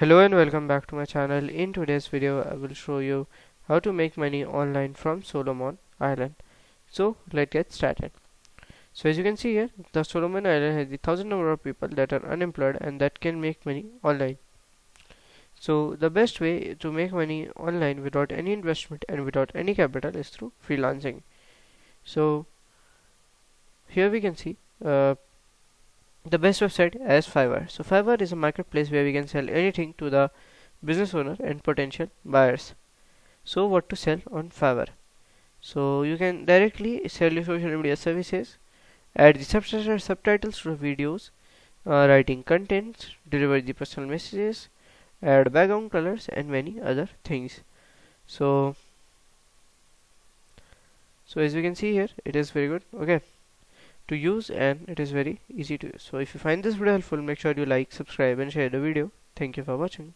Hello and welcome back to my channel. In today's video I will show you how to make money online from Solomon Island. So let's get started. So as you can see here, the Solomon Island has the thousand number of people that are unemployed and that can make money online. So the best way to make money online without any investment and without any capital is through freelancing. So here we can see the best website as Fiverr. So Fiverr is a marketplace where we can sell anything to the business owner and potential buyers. So what to sell on Fiverr? So you can directly sell your social media services, add the subtitles to the videos, writing content, deliver the personal messages, add background colors and many other things. So as you can see here, it is very good. Okay, to use and it is very easy to use. So if you find this video helpful, make sure you like, subscribe and share the video. Thank you for watching.